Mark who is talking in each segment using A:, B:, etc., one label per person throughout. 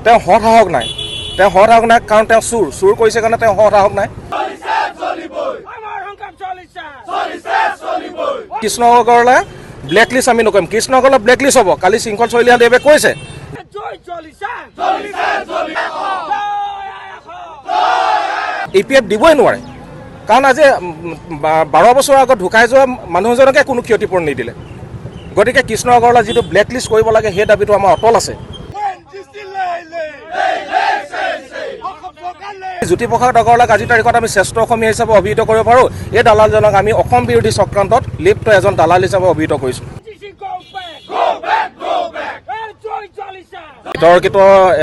A: তেওঁ সৎ সাহস নাই, কাৰণ তেওঁ চুৰ কৰিছে কাৰণে তেওঁ সৎ সাহস নাই। কৃষ্ণ আগৰৱালা ব্লেকলিষ্ট আমি নকৰিম, কৃষ্ণ আগৰৱালা ব্লেকলিষ্ট হ'ব। কালি শৃংখল শইকীয়াদেৱে কৈছে EPF দিবই নোৱাৰে, কাৰণ আজি 12 বছৰৰ আগত ঢুকাই যোৱা মানুহজনকে কোনো ক্ষতিপূৰণ নিদিলে। গতিকে কৃষ্ণ আগৰৱালা যিটো ব্লেকলিষ্ট কৰিব লাগে সেই দাবীটো আমাৰ অটল আছে। জ্যোতিপ্ৰসাদ আগৰৱালাক আজিৰ তাৰিখত আমি শ্ৰেষ্ঠ অসমীয়া হিচাপে অভিহিত কৰিব পাৰোঁ। এই দালালজনক আমি অসম বিৰোধী চক্ৰান্তত লিপ্ত এজন দালাল হিচাপে অভিহিত কৰিছোঁ। বিতৰ্কিত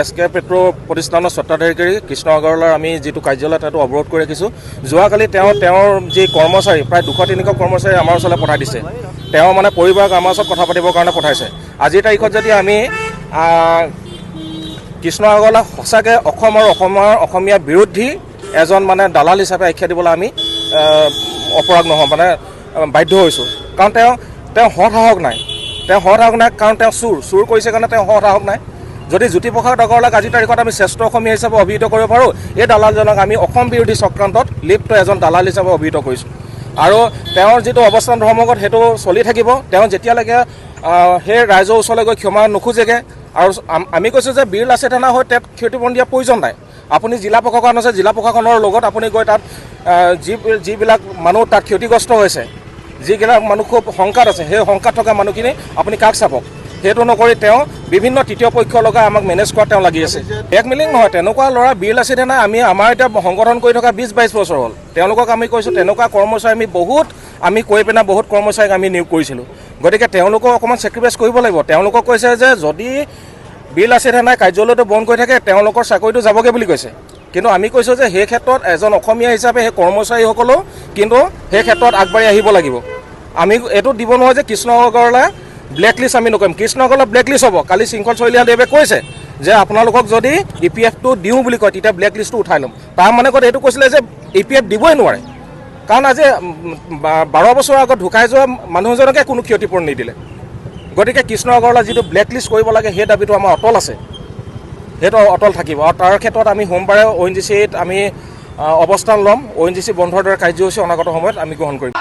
A: SK পেট্ৰ প্ৰতিষ্ঠানৰ স্বত্বাধিকাৰী কৃষ্ণ আগৰৱালাৰ আমি যিটো কাৰ্যালয় তাতো অৱৰোধ কৰি ৰাখিছোঁ। যোৱাকালি তেওঁৰ যি কৰ্মচাৰী প্ৰায় 200-300 কৰ্মচাৰী আমাৰ ওচৰলৈ পঠাই দিছে। তেওঁ মানে পৰিবাৰক আমাৰ ওচৰত কথা পাতিবৰ কাৰণে পঠাইছে। আজিৰ তাৰিখত যদি আমি কৃষ্ণ আগৰৱালাক সঁচাকৈ অসম আৰু অসমীয়া বিৰোধী এজন মানে দালাল হিচাপে আখ্যা দিবলৈ আমি অপৰাগ নহয়, মানে বাধ্য হৈছোঁ। কাৰণ তেওঁ সৎ সাহস নাই, কাৰণ তেওঁ চুৰ কৰিছে কাৰণে তেওঁ সৎ সাহস নাই। যদি জ্যোতিপ্ৰসাদ আগৰৱালাক আজিৰ তাৰিখত আমি শ্ৰেষ্ঠ অসমীয়া হিচাপে অভিহিত কৰিব পাৰোঁ, এই দালালজনক আমি অসম বিৰোধী চক্ৰান্তত লিপ্ত এজন দালাল হিচাপে অভিহিত কৰিছোঁ। আৰু তেওঁৰ যিটো অৱস্থান ধৰ্মঘট সেইটো চলি থাকিব। তেওঁ যেতিয়ালৈকে সেই ৰাইজৰ ওচৰলৈ গৈ ক্ষমা নোখোজেগৈ। আৰু আমি কৈছোঁ যে বীৰ লাচিত সেনা হৈ তাত ক্ষতিপূৰণ দিয়াৰ প্ৰয়োজন নাই। আপুনি জিলা প্ৰশাসন আছে, জিলা প্ৰশাসনৰ লগত আপুনি গৈ তাত যিবিলাক মানুহ তাত ক্ষতিগ্ৰস্ত হৈছে, যিবিলাক মানুহ খুব শংকাত আছে, সেই শংকাত থকা মানুহখিনি আপুনি কাষ চাপক। সেইটো নকৰি তেওঁ বিভিন্ন তৃতীয় পক্ষৰ লগাই আমাক মেনেজ কৰাত তেওঁ লাগি আছে। ব্লেকমেইলিং নহয়, তেনেকুৱা ল'ৰা বীৰ লাচিত সেনা আমাৰ এতিয়া সংগঠন কৰি থকা 20-22 বছৰ হ'ল। তেওঁলোকক আমি কৈছোঁ তেনেকুৱা কৰ্মচাৰী আমি কৈ পিনে বহুত কৰ্মচাৰীক আমি নিয়োগ কৰিছিলোঁ। গতিকে তেওঁলোকক অকণমান ছেক্ৰিফাইচ কৰিব লাগিব। তেওঁলোকক কৈছে যে যদি বীৰ লাচিত সেনাই কাৰ্যালয়টো বন্ধ কৰি থাকে তেওঁলোকৰ চাকৰিটো যাবগৈ বুলি কৈছে। কিন্তু আমি কৈছোঁ যে সেই ক্ষেত্ৰত এজন অসমীয়া হিচাপে সেই কৰ্মচাৰীসকলেও কিন্তু সেই ক্ষেত্ৰত আগবাঢ়ি আহিব লাগিব। আমি এইটো দিব নোৱাৰোঁ যে কৃষ্ণ আগৰৱালা ব্লেকলিষ্ট আমি নকৰিম, কৃষ্ণ আগৰৱালা ব্লেকলিষ্ট হ'ব। কালি শৃংখল শইকীয়াদেৱে কৈছে যে আপোনালোকক যদি EPFটো দিওঁ বুলি কয় তেতিয়া ব্লেকলিষ্টটো উঠাই ল'ম। তাৰ মানে কথা এইটো কৈছিলে যে EPF দিবই নোৱাৰে, কাৰণ আজি 12 বছৰৰ আগত ঢুকাই যোৱা মানুহজনকে কোনো ক্ষতিপূৰণ নিদিলে। গতিকে কৃষ্ণ আগৰৱালা যিটো ব্লেকলিষ্ট কৰিব লাগে সেই দাবীটো আমাৰ অটল আছে, সেইটো অটল থাকিব। আৰু তাৰ ক্ষেত্ৰত আমি সোমবাৰে ONGCত আমি অৱস্থান ল'ম। ONGC বন্ধৰ দৰে কাৰ্যসূচী অনাগত সময়ত আমি গ্ৰহণ কৰিম।